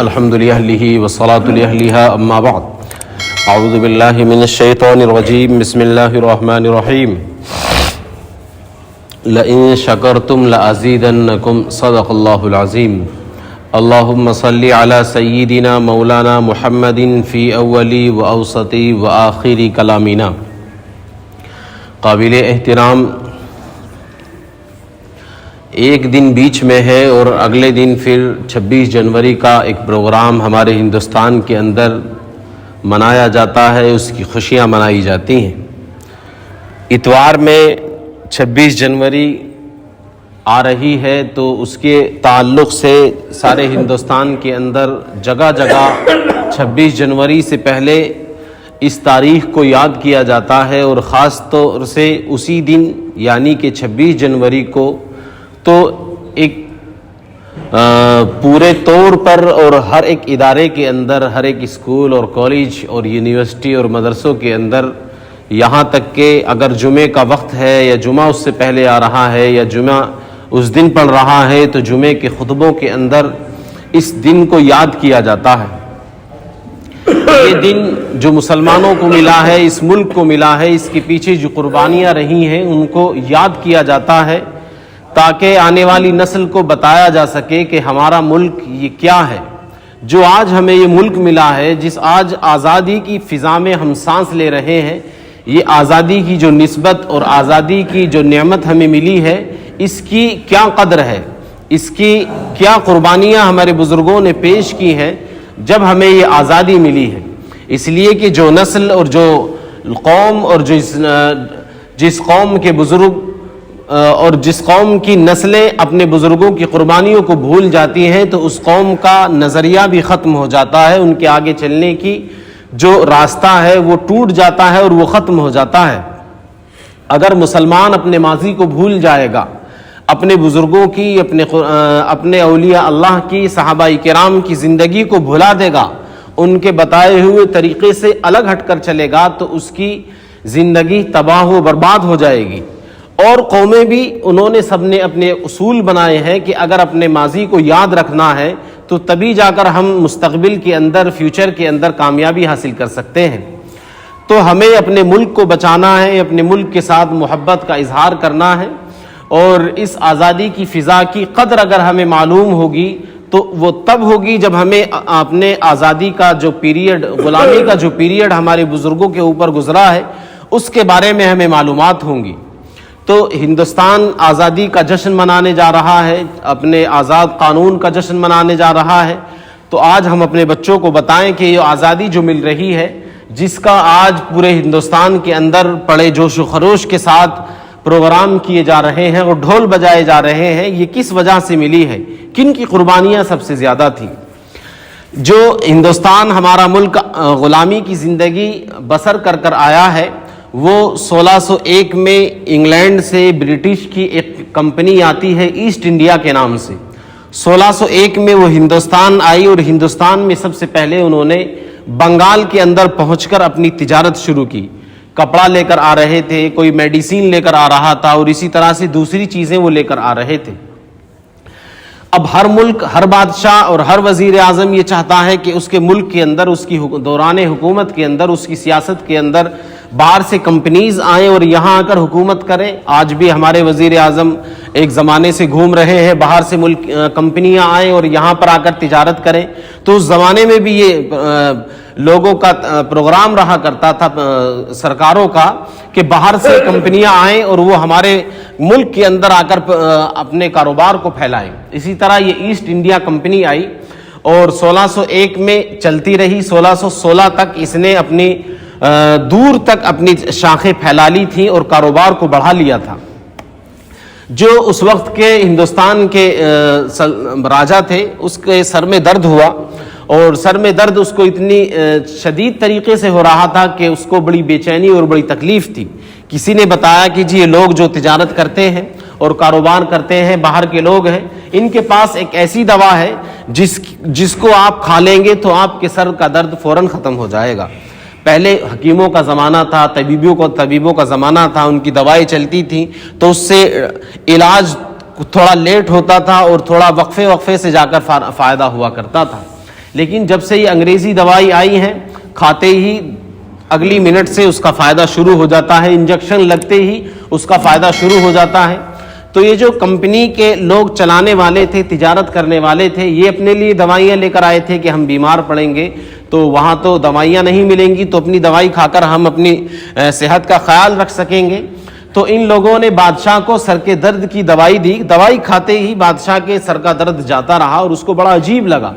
الحمد لله والصلاة لأهلها أما بعد أعوذ بالله من الشيطان الرجيم بسم الله الرحمن الرحيم لئن شكرتم لأزيدنكم صدق الله العظيم اللهم صل على سيدنا مولانا محمد في أول وأوسط وآخر كلامنا. قابل احترام ایک دن بیچ میں ہے اور اگلے دن پھر 26 جنوری کا ایک پروگرام ہمارے ہندوستان کے اندر منایا جاتا ہے، اس کی خوشیاں منائی جاتی ہیں. اتوار میں 26 جنوری آ رہی ہے تو اس کے تعلق سے سارے ہندوستان کے اندر جگہ جگہ 26 جنوری سے پہلے اس تاریخ کو یاد کیا جاتا ہے، اور خاص طور سے اسی دن یعنی کہ 26 جنوری کو تو ایک پورے طور پر اور ہر ایک ادارے کے اندر، ہر ایک اسکول اور کالج اور یونیورسٹی اور مدرسوں کے اندر، یہاں تک کہ اگر جمعے کا وقت ہے یا جمعہ اس سے پہلے آ رہا ہے یا جمعہ اس دن پڑھ رہا ہے تو جمعے کے خطبوں کے اندر اس دن کو یاد کیا جاتا ہے. یہ دن جو مسلمانوں کو ملا ہے، اس ملک کو ملا ہے، اس کے پیچھے جو قربانیاں رہی ہیں ان کو یاد کیا جاتا ہے تاکہ آنے والی نسل کو بتایا جا سکے کہ ہمارا ملک یہ کیا ہے. جو آج ہمیں یہ ملک ملا ہے، جس آج آزادی کی فضا میں ہم سانس لے رہے ہیں، یہ آزادی کی جو نسبت اور آزادی کی جو نعمت ہمیں ملی ہے، اس کی کیا قدر ہے، اس کی کیا قربانیاں ہمارے بزرگوں نے پیش کی ہیں جب ہمیں یہ آزادی ملی ہے. اس لیے کہ جو نسل اور جو قوم اور جس قوم کے بزرگ اور جس قوم کی نسلیں اپنے بزرگوں کی قربانیوں کو بھول جاتی ہیں تو اس قوم کا نظریہ بھی ختم ہو جاتا ہے، ان کے آگے چلنے کی جو راستہ ہے وہ ٹوٹ جاتا ہے اور وہ ختم ہو جاتا ہے. اگر مسلمان اپنے ماضی کو بھول جائے گا، اپنے بزرگوں کی، اپنے اولیاء اللہ کی، صحابہ کرام کی زندگی کو بھلا دے گا، ان کے بتائے ہوئے طریقے سے الگ ہٹ کر چلے گا تو اس کی زندگی تباہ و برباد ہو جائے گی. اور قومیں بھی انہوں نے سب نے اپنے اصول بنائے ہیں کہ اگر اپنے ماضی کو یاد رکھنا ہے تو تبھی جا کر ہم مستقبل کے اندر، فیوچر کے اندر کامیابی حاصل کر سکتے ہیں. تو ہمیں اپنے ملک کو بچانا ہے، اپنے ملک کے ساتھ محبت کا اظہار کرنا ہے، اور اس آزادی کی فضا کی قدر اگر ہمیں معلوم ہوگی تو وہ تب ہوگی جب ہمیں اپنے آزادی کا جو پیریڈ، غلامی کا جو پیریڈ ہمارے بزرگوں کے اوپر گزرا ہے اس کے بارے میں ہمیں معلومات ہوں گی. تو ہندوستان آزادی کا جشن منانے جا رہا ہے، اپنے آزاد قانون کا جشن منانے جا رہا ہے. تو آج ہم اپنے بچوں کو بتائیں کہ یہ آزادی جو مل رہی ہے، جس کا آج پورے ہندوستان کے اندر بڑے جوش و خروش کے ساتھ پروگرام کیے جا رہے ہیں اور ڈھول بجائے جا رہے ہیں، یہ کس وجہ سے ملی ہے، کن کی قربانیاں سب سے زیادہ تھیں. جو ہندوستان ہمارا ملک غلامی کی زندگی بسر کر کر آیا ہے، وہ 1601 میں انگلینڈ سے برٹش کی ایک کمپنی آتی ہے ایسٹ انڈیا کے نام سے. 1601 میں وہ ہندوستان آئی اور ہندوستان میں سب سے پہلے انہوں نے بنگال کے اندر پہنچ کر اپنی تجارت شروع کی. کپڑا لے کر آ رہے تھے، کوئی میڈیسین لے کر آ رہا تھا، اور اسی طرح سے دوسری چیزیں وہ لے کر آ رہے تھے. اب ہر ملک، ہر بادشاہ اور ہر وزیر اعظم یہ چاہتا ہے کہ اس کے ملک کے اندر، اس کی دوران حکومت کے اندر، اس کی سیاست کے اندر باہر سے کمپنیز آئیں اور یہاں آ کر حکومت کریں. آج بھی ہمارے وزیر اعظم ایک زمانے سے گھوم رہے ہیں، باہر سے کمپنیاں آئیں اور یہاں پر آ کر تجارت کریں. تو اس زمانے میں بھی یہ لوگوں کا پروگرام رہا کرتا تھا، سرکاروں کا، کہ باہر سے کمپنیاں آئیں اور وہ ہمارے ملک کے اندر آ کر اپنے کاروبار کو پھیلائیں. اسی طرح یہ ایسٹ انڈیا کمپنی آئی اور 1601 میں چلتی رہی. 1616 تک اس نے اپنی دور تک اپنی شاخیں پھیلا لی تھیں اور کاروبار کو بڑھا لیا تھا. جو اس وقت کے ہندوستان کے راجا تھے، اس کے سر میں درد ہوا، اور سر میں درد اس کو اتنی شدید طریقے سے ہو رہا تھا کہ اس کو بڑی بے چینی اور بڑی تکلیف تھی. کسی نے بتایا کہ جی یہ لوگ جو تجارت کرتے ہیں اور کاروبار کرتے ہیں، باہر کے لوگ ہیں، ان کے پاس ایک ایسی دوا ہے جس کو آپ کھا لیں گے تو آپ کے سر کا درد فوراً ختم ہو جائے گا. پہلے حکیموں کا زمانہ تھا، طبیبوں کا زمانہ تھا، ان کی دوائیں چلتی تھیں تو اس سے علاج تھوڑا لیٹ ہوتا تھا اور تھوڑا وقفے سے جا کر فائدہ ہوا کرتا تھا. لیکن جب سے یہ انگریزی دوائی آئی ہیں کھاتے ہی اگلی منٹ سے اس کا فائدہ شروع ہو جاتا ہے، انجیکشن لگتے ہی اس کا فائدہ شروع ہو جاتا ہے. تو یہ جو کمپنی کے لوگ چلانے والے تھے، تجارت کرنے والے تھے، یہ اپنے لیے دوائیاں لے کر آئے تھے کہ ہم بیمار پڑیں گے تو وہاں تو دوائیاں نہیں ملیں گی، تو اپنی دوائی کھا کر ہم اپنی صحت کا خیال رکھ سکیں گے. تو ان لوگوں نے بادشاہ کو سر کے درد کی دوائی دی. دوائی کھاتے ہی بادشاہ کے سر کا درد جاتا رہا اور اس کو بڑا عجیب لگا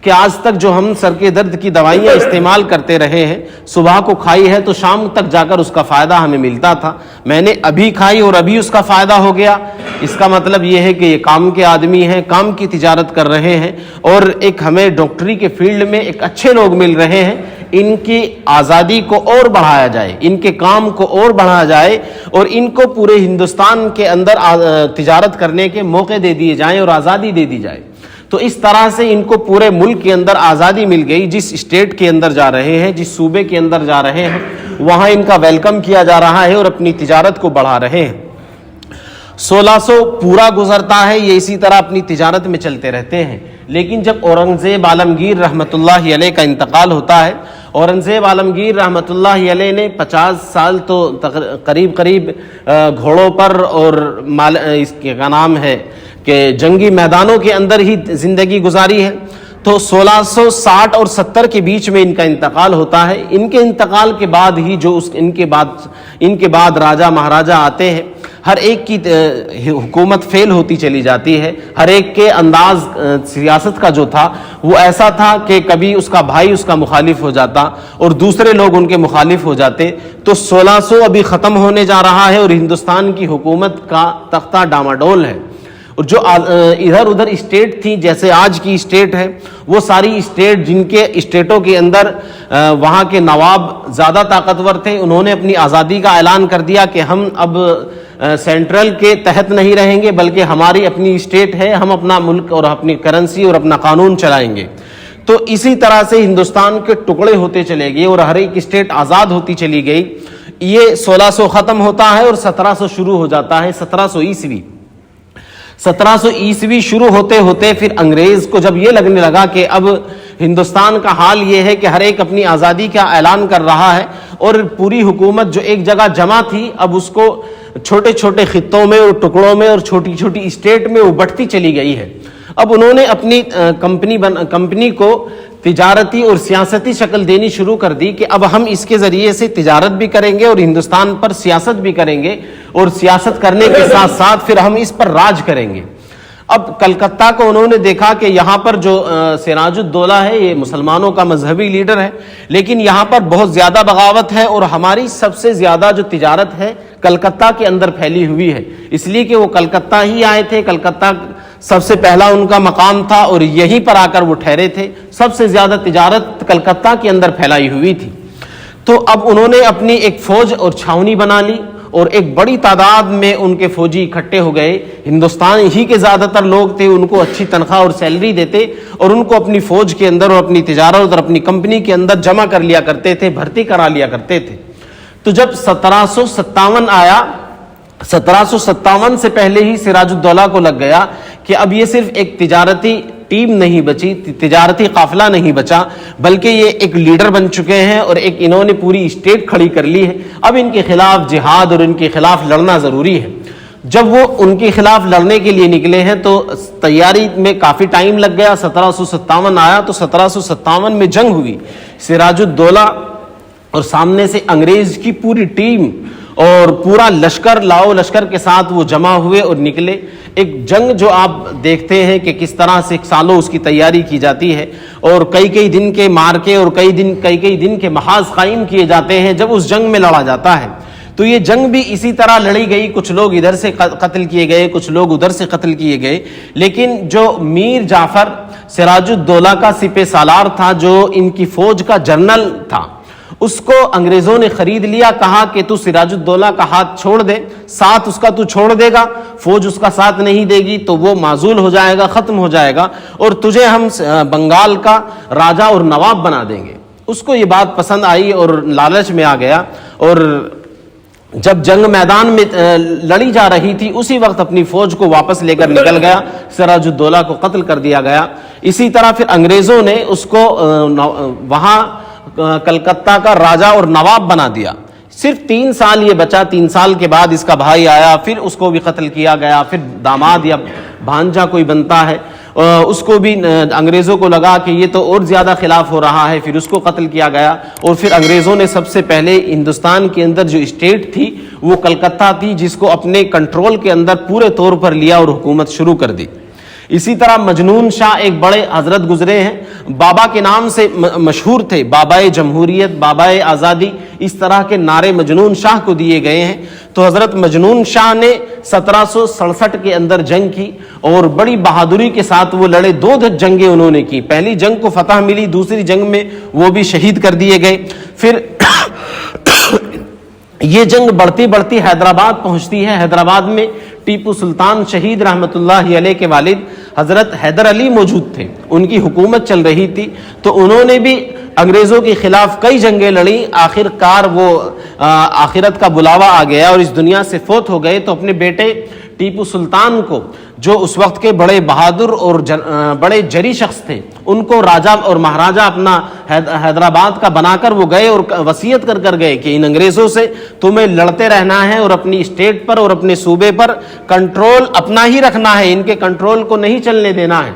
کہ آج تک جو ہم سر کے درد کی دوائیاں استعمال کرتے رہے ہیں، صبح کو کھائی ہے تو شام تک جا کر اس کا فائدہ ہمیں ملتا تھا، میں نے ابھی کھائی اور ابھی اس کا فائدہ ہو گیا. اس کا مطلب یہ ہے کہ یہ کام کے آدمی ہیں، کام کی تجارت کر رہے ہیں اور ایک ہمیں ڈاکٹری کے فیلڈ میں ایک اچھے لوگ مل رہے ہیں. ان کی آزادی کو اور بڑھایا جائے، ان کے کام کو اور بڑھایا جائے اور ان کو پورے ہندوستان کے اندر تجارت کرنے کے موقع دے دیے جائیں اور آزادی دے دی جائے. تو اس طرح سے ان کو پورے ملک کے اندر آزادی مل گئی. جس اسٹیٹ کے اندر جا رہے ہیں، جس صوبے کے اندر جا رہے ہیں، وہاں ان کا ویلکم کیا جا رہا ہے اور اپنی تجارت کو بڑھا رہے ہیں. 1600 پورا گزرتا ہے، یہ اسی طرح اپنی تجارت میں چلتے رہتے ہیں. لیکن جب اورنگزیب عالمگیر رحمۃ اللہ علیہ کا انتقال ہوتا ہے، اورنگزیب عالمگیر رحمۃ اللہ علیہ نے 50 سال تو قریب گھوڑوں پر اور اس کے کا نام ہے کہ جنگی میدانوں کے اندر ہی زندگی گزاری ہے. تو 1660 اور 70 کے بیچ میں ان کا انتقال ہوتا ہے. ان کے انتقال کے بعد ہی جو ان کے بعد راجہ مہاراجہ آتے ہیں، ہر ایک کی حکومت فیل ہوتی چلی جاتی ہے. ہر ایک کے انداز سیاست کا جو تھا وہ ایسا تھا کہ کبھی اس کا بھائی اس کا مخالف ہو جاتا اور دوسرے لوگ ان کے مخالف ہو جاتے. تو 1600 ابھی ختم ہونے جا رہا ہے اور ہندوستان کی حکومت کا تختہ ڈاماڈول ہے. اور جو ادھر ادھر اسٹیٹ تھی، جیسے آج کی اسٹیٹ ہے، وہ ساری اسٹیٹ جن کے اسٹیٹوں کے اندر وہاں کے نواب زیادہ طاقتور تھے، انہوں نے اپنی آزادی کا اعلان کر دیا کہ ہم اب سینٹرل کے تحت نہیں رہیں گے بلکہ ہماری اپنی اسٹیٹ ہے، ہم اپنا ملک اور اپنی کرنسی اور اپنا قانون چلائیں گے. تو اسی طرح سے ہندوستان کے ٹکڑے ہوتے چلے گئے اور ہر ایک اسٹیٹ آزاد ہوتی چلی گئی. یہ 1600 ختم ہوتا ہے اور 1700 شروع ہو جاتا ہے. 1700 عیسوی شروع ہوتے ہوتے پھر انگریز کو جب یہ لگنے لگا کہ اب ہندوستان کا حال یہ ہے کہ ہر ایک اپنی آزادی کا اعلان کر رہا ہے اور پوری حکومت جو ایک جگہ جمع تھی اب اس کو چھوٹے چھوٹے خطوں میں اور ٹکڑوں میں اور چھوٹی چھوٹی اسٹیٹ میں وہ بٹتی چلی گئی ہے. اب انہوں نے اپنی کمپنی کو تجارتی اور سیاستی شکل دینی شروع کر دی کہ اب ہم اس کے ذریعے سے تجارت بھی کریں گے اور ہندوستان پر سیاست بھی کریں گے اور سیاست کرنے کے ساتھ ساتھ پھر ہم اس پر راج کریں گے. اب کلکتہ کو انہوں نے دیکھا کہ یہاں پر جو سراج الدولہ ہے یہ مسلمانوں کا مذہبی لیڈر ہے، لیکن یہاں پر بہت زیادہ بغاوت ہے اور ہماری سب سے زیادہ جو تجارت ہے کلکتہ کے اندر پھیلی ہوئی ہے، اس لیے کہ وہ کلکتہ ہی آئے تھے، کلکتہ سب سے پہلا ان کا مقام تھا اور یہیں پر آ کر وہ ٹھہرے تھے. سب سے زیادہ تجارت کلکتہ کے اندر پھیلائی ہوئی تھی. تو اب انہوں نے اپنی ایک فوج اور چھاونی بنا لی اور ایک بڑی تعداد میں ان کے فوجی اکٹھے ہو گئے. ہندوستان ہی کے زیادہ تر لوگ تھے، ان کو اچھی تنخواہ اور سیلری دیتے اور ان کو اپنی فوج کے اندر اور اپنی تجارت اور اپنی کمپنی کے اندر جمع کر لیا کرتے تھے، بھرتی کرا لیا کرتے تھے. تو جب 1757 آیا، 1757 سے پہلے ہی سراج الدولہ کو لگ گیا کہ اب یہ صرف ایک تجارتی ٹیم نہیں بچی، تجارتی قافلہ نہیں بچا، بلکہ یہ ایک لیڈر بن چکے ہیں اور ایک انہوں نے پوری اسٹیٹ کھڑی کر لی ہے. اب ان کے خلاف جہاد اور ان کے خلاف لڑنا ضروری ہے. جب وہ ان کے خلاف لڑنے کے لیے نکلے ہیں تو تیاری میں کافی ٹائم لگ گیا. 1757 آیا تو 1757 میں جنگ ہوئی. سراج الدولہ اور سامنے سے انگریز کی پوری ٹیم اور پورا لشکر، لاؤ لشکر کے ساتھ وہ جمع ہوئے اور نکلے. ایک جنگ جو آپ دیکھتے ہیں کہ کس طرح سے سالوں اس کی تیاری کی جاتی ہے اور کئی دن کے مارکے اور کئی دن کے محاذ قائم کیے جاتے ہیں جب اس جنگ میں لڑا جاتا ہے. تو یہ جنگ بھی اسی طرح لڑی گئی. کچھ لوگ ادھر سے قتل کیے گئے، کچھ لوگ ادھر سے قتل کیے گئے. لیکن جو میر جعفر سراج الدولہ کا سپہ سالار تھا، جو ان کی فوج کا جنرل تھا، اس کو انگریزوں نے خرید لیا. کہا کہ تو سراج الدولہ کا ہاتھ چھوڑ دے، ساتھ اس کا تو چھوڑ دے گا، فوج اس کا ساتھ نہیں دے گی تو وہ معزول ہو جائے گا، ختم ہو جائے گا اور تجھے ہم بنگال کا راجہ اور نواب بنا دیں گے. اس کو یہ بات پسند آئی اور لالچ میں آ گیا اور جب جنگ میدان میں لڑی جا رہی تھی اسی وقت اپنی فوج کو واپس لے کر نکل گیا، سراج الدولہ کو قتل کر دیا گیا۔ اسی طرح پھر انگریزوں نے اس کو وہاں کلکتہ کا راجہ اور نواب بنا دیا۔ صرف 3 سال یہ بچا، 3 سال کے بعد اس کا بھائی آیا، پھر اس کو بھی قتل کیا گیا، پھر داماد یا بھانجا کوئی بنتا ہے، اس کو بھی انگریزوں کو لگا کہ یہ تو اور زیادہ خلاف ہو رہا ہے، پھر اس کو قتل کیا گیا۔ اور پھر انگریزوں نے سب سے پہلے ہندوستان کے اندر جو اسٹیٹ تھی وہ کلکتہ تھی، جس کو اپنے کنٹرول کے اندر پورے طور پر لیا اور حکومت شروع کر دی۔ اسی طرح مجنون شاہ ایک بڑے حضرت گزرے ہیں، بابا کے نام سے مشہور تھے، بابائے جمہوریت، بابائے آزادی، اس طرح کے نعرے مجنون شاہ کو دیے گئے ہیں۔ تو حضرت مجنون شاہ نے 1767 کے اندر جنگ کی اور بڑی بہادری کے ساتھ وہ لڑے، 2 جنگیں انہوں نے کی، پہلی جنگ کو فتح ملی، دوسری جنگ میں وہ بھی شہید کر دیے گئے۔ پھر یہ جنگ بڑھتی بڑھتی حیدرآباد پہنچتی ہے۔ حیدرآباد میں ٹیپو سلطان شہید رحمۃ اللہ علیہ کے والد حضرت حیدر علی موجود تھے، ان کی حکومت چل رہی تھی، تو انہوں نے بھی انگریزوں کے خلاف کئی جنگیں لڑی۔ آخر کار وہ آخرت کا بلاوا آ گیا اور اس دنیا سے فوت ہو گئے، تو اپنے بیٹے ٹیپو سلطان کو، جو اس وقت کے بڑے بہادر اور بڑے جری شخص تھے، ان کو راجہ اور مہاراجہ اپنا حیدرآباد کا بنا کر وہ گئے اور وصیت کر گئے کہ ان انگریزوں سے تمہیں لڑتے رہنا ہے اور اپنی اسٹیٹ پر اور اپنے صوبے پر کنٹرول اپنا ہی رکھنا ہے، ان کے کنٹرول کو نہیں چلنے دینا ہے۔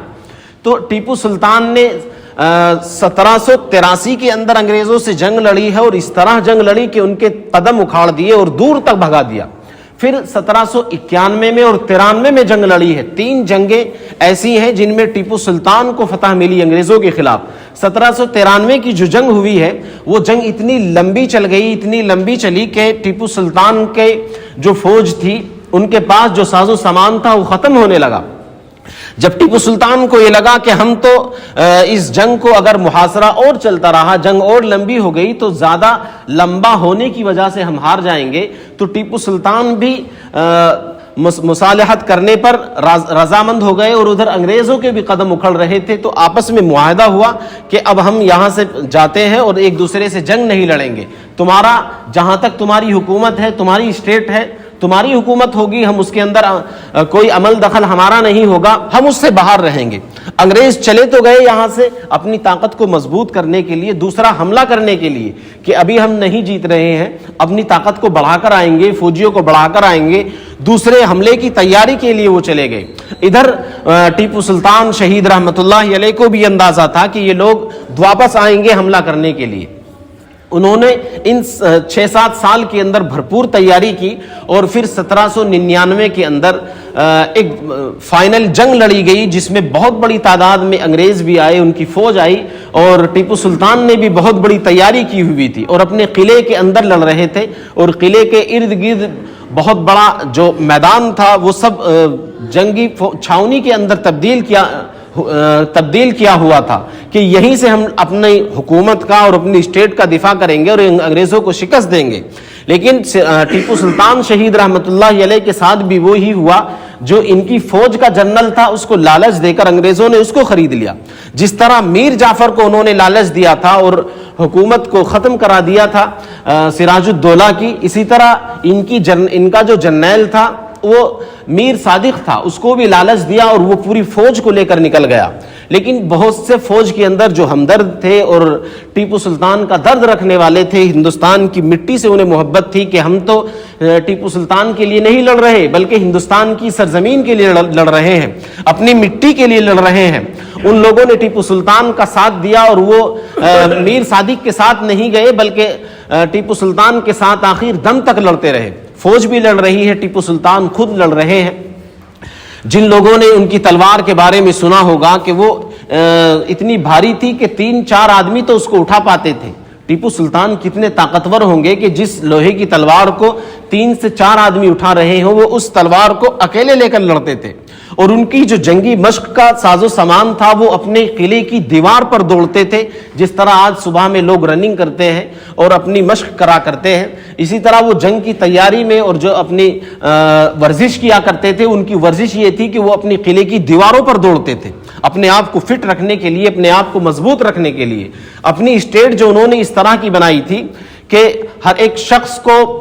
تو ٹیپو سلطان نے 1783 کے اندر انگریزوں سے جنگ لڑی ہے، اور اس طرح جنگ لڑی کہ ان کے قدم اکھاڑ دیے اور دور تک بھگا دیا۔ پھر 1791 میں اور 93 میں جنگ لڑی ہے۔ 3 جنگیں ایسی ہیں جن میں ٹیپو سلطان کو فتح ملی انگریزوں کے خلاف۔ 1793 کی جو جنگ ہوئی ہے وہ جنگ اتنی لمبی چل گئی، اتنی لمبی چلی کہ ٹیپو سلطان کے جو فوج تھی، ان کے پاس جو ساز و سامان تھا وہ ختم ہونے لگا۔ جب ٹیپو سلطان کو یہ لگا کہ ہم تو اس جنگ کو اگر محاصرہ اور چلتا رہا، جنگ اور لمبی ہو گئی تو زیادہ لمبا ہونے کی وجہ سے ہم ہار جائیں گے، تو ٹیپو سلطان بھی مصالحت کرنے پر رضامند ہو گئے، اور ادھر انگریزوں کے بھی قدم اکھڑ رہے تھے۔ تو آپس میں معاہدہ ہوا کہ اب ہم یہاں سے جاتے ہیں اور ایک دوسرے سے جنگ نہیں لڑیں گے، تمہارا جہاں تک تمہاری حکومت ہے، تمہاری اسٹیٹ ہے، تمہاری حکومت ہوگی، ہم اس کے اندر کوئی عمل دخل ہمارا نہیں ہوگا، ہم اس سے باہر رہیں گے۔ انگریز چلے تو گئے یہاں سے اپنی طاقت کو مضبوط کرنے کے لیے، دوسرا حملہ کرنے کے لیے کہ ابھی ہم نہیں جیت رہے ہیں، اپنی طاقت کو بڑھا کر آئیں گے، فوجیوں کو بڑھا کر آئیں گے، دوسرے حملے کی تیاری کے لیے وہ چلے گئے۔ ادھر ٹیپو سلطان شہید رحمۃ اللہ علیہ کو بھی اندازہ تھا کہ یہ لوگ واپس آئیں گے حملہ کرنے کے لیے۔ انہوں نے ان 6-7 سال کے اندر بھرپور تیاری کی، اور پھر 1799 کے اندر ایک فائنل جنگ لڑی گئی جس میں بہت بڑی تعداد میں انگریز بھی آئے، ان کی فوج آئی، اور ٹیپو سلطان نے بھی بہت بڑی تیاری کی ہوئی تھی اور اپنے قلعے کے اندر لڑ رہے تھے، اور قلعے کے ارد گرد بہت بڑا جو میدان تھا وہ سب جنگی چھاونی کے اندر تبدیل کیا ہوا تھا کہ یہیں سے ہم اپنی حکومت کا اور اپنی اسٹیٹ کا دفاع کریں گے اور انگریزوں کو شکست دیں گے۔ لیکن ٹیپو سلطان شہید رحمۃ اللہ علیہ کے ساتھ بھی وہی ہوا، جو ان کی فوج کا جنرل تھا اس کو لالچ دے کر انگریزوں نے اس کو خرید لیا۔ جس طرح میر جعفر کو انہوں نے لالچ دیا تھا اور حکومت کو ختم کرا دیا تھا سراج الدولہ کی، اسی طرح ان کا جو جرنیل تھا وہ میر صادق تھا، اس کو بھی لالچ دیا اور وہ پوری فوج کو لے کر نکل گیا۔ لیکن بہت سے فوج کے اندر جو ہمدرد تھے اور ٹیپو سلطان کا درد رکھنے والے تھے، ہندوستان کی مٹی سے انہیں محبت تھی کہ ہم تو ٹیپو سلطان کے لیے نہیں لڑ رہے بلکہ ہندوستان کی سرزمین کے لیے لڑ رہے ہیں، اپنی مٹی کے لیے لڑ رہے ہیں، ان لوگوں نے ٹیپو سلطان کا ساتھ دیا اور وہ میر صادق کے ساتھ نہیں گئے بلکہ ٹیپو سلطان کے ساتھ آخر دم تک لڑتے رہے۔ فوج بھی لڑ رہی ہے، ٹیپو سلطان خود لڑ رہے ہیں۔ جن لوگوں نے ان کی تلوار کے بارے میں سنا ہوگا کہ وہ اتنی بھاری تھی کہ 3-4 آدمی تو اس کو اٹھا پاتے تھے۔ ٹیپو سلطان کتنے طاقتور ہوں گے کہ جس لوہے کی تلوار کو 3 سے 4 آدمی اٹھا رہے ہوں، وہ اس تلوار کو اکیلے لے کر لڑتے تھے۔ اور ان کی جو جنگی مشق کا ساز و سامان تھا وہ اپنے قلعے کی دیوار پر دوڑتے تھے، جس طرح آج صبح میں لوگ رننگ کرتے ہیں اور اپنی مشق کرا کرتے ہیں، اسی طرح وہ جنگ کی تیاری میں اور جو اپنی ورزش کیا کرتے تھے، ان کی ورزش یہ تھی کہ وہ اپنی قلعے کی دیواروں پر دوڑتے تھے، اپنے آپ کو فٹ رکھنے کے لیے، اپنے آپ کو مضبوط رکھنے کے لیے۔ اپنی اسٹیٹ جو انہوں نے اس طرح کی بنائی تھی کہ ہر ایک شخص کو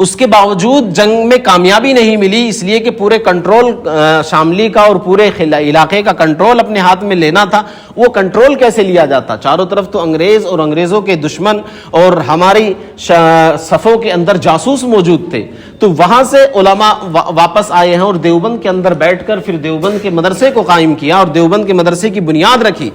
اس کے باوجود جنگ میں کامیابی نہیں ملی، اس لیے کہ پورے کنٹرول شاملی کا اور پورے علاقے کا کنٹرول اپنے ہاتھ میں لینا تھا۔ وہ کنٹرول کیسے لیا جاتا؟ چاروں طرف تو انگریز اور انگریزوں کے دشمن اور ہماری صفوں کے اندر جاسوس موجود تھے، تو وہاں سے علماء واپس آئے ہیں اور دیوبند کے اندر بیٹھ کر پھر دیوبند کے مدرسے کو قائم کیا اور دیوبند کے مدرسے کی بنیاد رکھی۔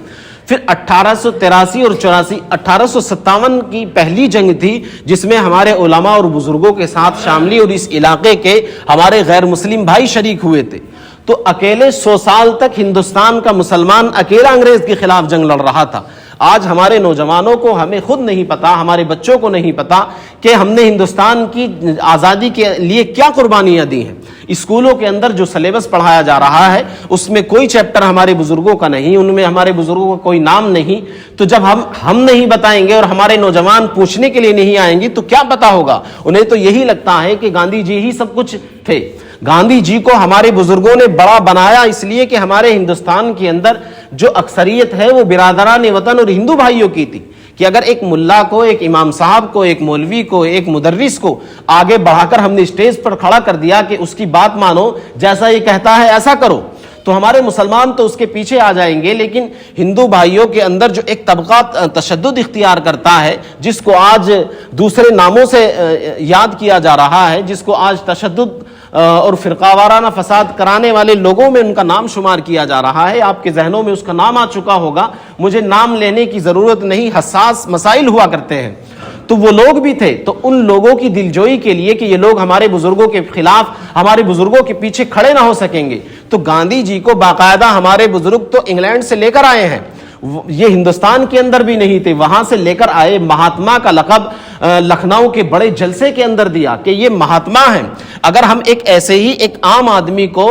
پھر 1883 اور 84 1857 کی پہلی جنگ تھی جس میں ہمارے علماء اور بزرگوں کے ساتھ شاملی اور اس علاقے کے ہمارے غیر مسلم بھائی شریک ہوئے تھے۔ تو اکیلے 100 سال تک ہندوستان کا مسلمان اکیلا انگریز کے خلاف جنگ لڑ رہا تھا۔ آج ہمارے نوجوانوں کو، ہمیں خود نہیں پتا، ہمارے بچوں کو نہیں پتا کہ ہم نے ہندوستان کی آزادی کے لیے کیا قربانیاں دی ہیں۔ اسکولوں کے اندر جو سلیبس پڑھایا جا رہا ہے اس میں کوئی چیپٹر ہمارے بزرگوں کا نہیں، ان میں ہمارے بزرگوں کا کوئی نام نہیں۔ تو جب ہم نہیں بتائیں گے اور ہمارے نوجوان پوچھنے کے لیے نہیں آئیں گے تو کیا پتا ہوگا؟ انہیں تو یہی لگتا ہے کہ گاندھی جی ہی سب کچھ تھے۔ گاندھی جی کو ہمارے بزرگوں نے بڑا بنایا اس لیے کہ ہمارے ہندوستان کے اندر جو اکثریت ہے وہ برادران وطن اور ہندو بھائیوں کی تھی، کہ اگر ایک ملا کو، ایک امام صاحب کو، ایک مولوی کو، ایک مدرس کو آگے بڑھا کر ہم نے اسٹیج پر کھڑا کر دیا کہ اس کی بات مانو، جیسا یہ کہتا ہے ایسا کرو، تو ہمارے مسلمان تو اس کے پیچھے آ جائیں گے۔ لیکن ہندو بھائیوں کے اندر جو ایک طبقہ تشدد اختیار کرتا ہے، جس کو آج دوسرے ناموں سے یاد کیا جا رہا ہے، جس کو آج تشدد اور فرقہ وارانہ فساد کرانے والے لوگوں میں ان کا نام شمار کیا جا رہا ہے، آپ کے ذہنوں میں اس کا نام آ چکا ہوگا، مجھے نام لینے کی ضرورت نہیں، حساس مسائل ہوا کرتے ہیں، تو وہ لوگ بھی تھے۔ تو ان لوگوں کی دلجوئی کے لیے کہ یہ لوگ ہمارے بزرگوں کے خلاف، ہمارے بزرگوں کے پیچھے کھڑے نہ ہو سکیں گے، تو گاندھی جی کو باقاعدہ ہمارے بزرگ تو انگلینڈ سے لے کر آئے ہیں، یہ ہندوستان کے اندر بھی نہیں تھے، وہاں سے لے کر آئے، مہاتما کا لقب لکھنؤ کے بڑے جلسے کے اندر دیا کہ یہ مہاتما ہیں۔ اگر ہم ایسے ہی ایک عام آدمی کو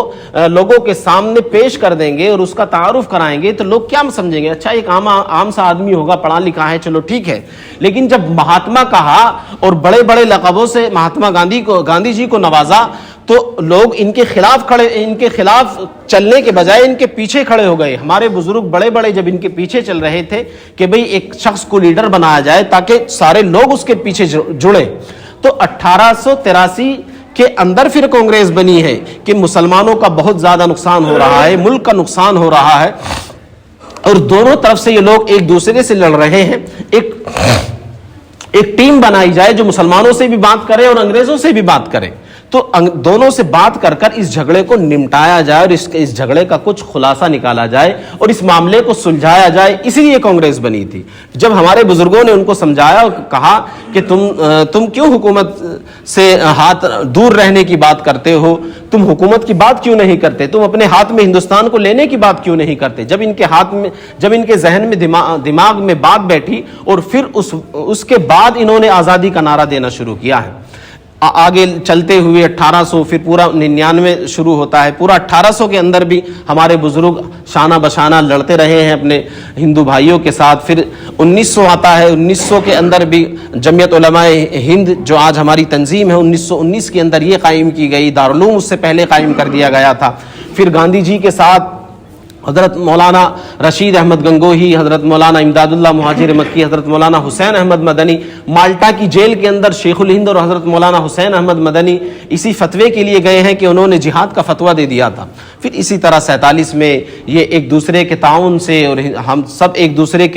لوگوں کے سامنے پیش کر دیں گے اور اس کا تعارف کرائیں گے تو لوگ کیا سمجھیں گے؟ اچھا ایک عام سا آدمی ہوگا، پڑھا لکھا ہے، چلو ٹھیک ہے۔ لیکن جب مہاتما کہا اور بڑے بڑے لقبوں سے مہاتما گاندھی جی کو نوازا تو لوگ ان کے خلاف چلنے کے بجائے ان کے پیچھے کھڑے ہو گئے۔ ہمارے بزرگ بڑے بڑے جب ان کے پیچھے چل رہے تھے کہ بھئی ایک شخص کو لیڈر بنایا جائے تاکہ سارے لوگ اس کے پیچھے جڑے، تو 1883 کے اندر پھر کانگریس بنی ہے کہ مسلمانوں کا بہت زیادہ نقصان ہو رہا ہے، ملک کا نقصان ہو رہا ہے، اور دونوں طرف سے یہ لوگ ایک دوسرے سے لڑ رہے ہیں۔ ایک ٹیم بنائی جائے جو مسلمانوں سے بھی بات کرے اور انگریزوں سے بھی بات کرے، تو دونوں سے بات کر کر اس جھگڑے کو نمٹایا جائے اور اس جھگڑے کا کچھ خلاصہ نکالا جائے اور اس معاملے کو سلجھایا جائے، اسی لیے کانگریس بنی تھی۔ جب ہمارے بزرگوں نے ان کو سمجھایا اور کہا کہ تم کیوں حکومت سے ہاتھ دور رہنے کی بات کرتے ہو، تم حکومت کی بات کیوں نہیں کرتے، تم اپنے ہاتھ میں ہندوستان کو لینے کی بات کیوں نہیں کرتے، جب ان کے ذہن میں دماغ میں بات بیٹھی اور پھر اس کے بعد انہوں نے آزادی کا نعرہ دینا شروع کیا ہے۔ آگے چلتے ہوئے 1800 پھر پورا 99 شروع ہوتا ہے، پورا 1800 کے اندر بھی ہمارے بزرگ شانہ بشانہ لڑتے رہے ہیں اپنے ہندو بھائیوں کے ساتھ۔ پھر 1900 آتا ہے، 1900 کے اندر بھی جمعیت علماء ہند جو آج ہماری تنظیم ہے 1919 کے اندر یہ قائم کی گئی، دارالعلوم اس سے پہلے قائم کر دیا گیا تھا۔ پھر گاندھی جی کے ساتھ حضرت مولانا رشید احمد گنگوہی، حضرت مولانا امداد اللہ مہاجر مکی، حضرت مولانا حسین احمد مدنی، مالٹا کی جیل کے اندر شیخ الہند اور حضرت مولانا حسین احمد مدنی اسی فتوے کے لیے گئے ہیں کہ انہوں نے جہاد کا فتویٰ دے دیا تھا۔ پھر اسی طرح 47 میں یہ ایک دوسرے کے تعاون سے اور ہم سب ایک دوسرے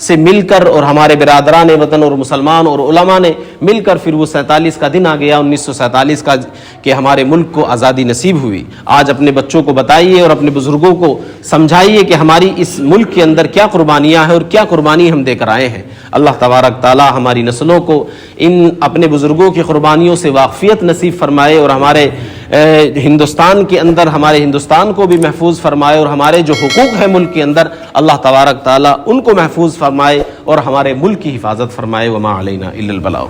سے مل کر اور ہمارے برادران وطن اور مسلمان اور علماء نے مل کر پھر وہ 47 کا دن آ گیا 1947 کا کہ ہمارے ملک کو آزادی نصیب ہوئی۔ آج اپنے بچوں کو بتائیے اور اپنے بزرگوں کو سمجھائیے کہ ہماری اس ملک کے اندر کیا قربانیاں ہیں اور کیا قربانی ہم دے کر آئے ہیں۔ اللہ تبارک تعالی ہماری نسلوں کو ان اپنے بزرگوں کی قربانیوں سے واقفیت نصیب فرمائے اور ہمارے ہندوستان کے اندر ہمارے ہندوستان کو بھی محفوظ فرمائے اور ہمارے جو حقوق ہیں ملک کے اندر اللہ تبارک تعالی ان کو محفوظ فرمائے اور ہمارے ملک کی حفاظت فرمائے۔ وما علینا الا البلاغ۔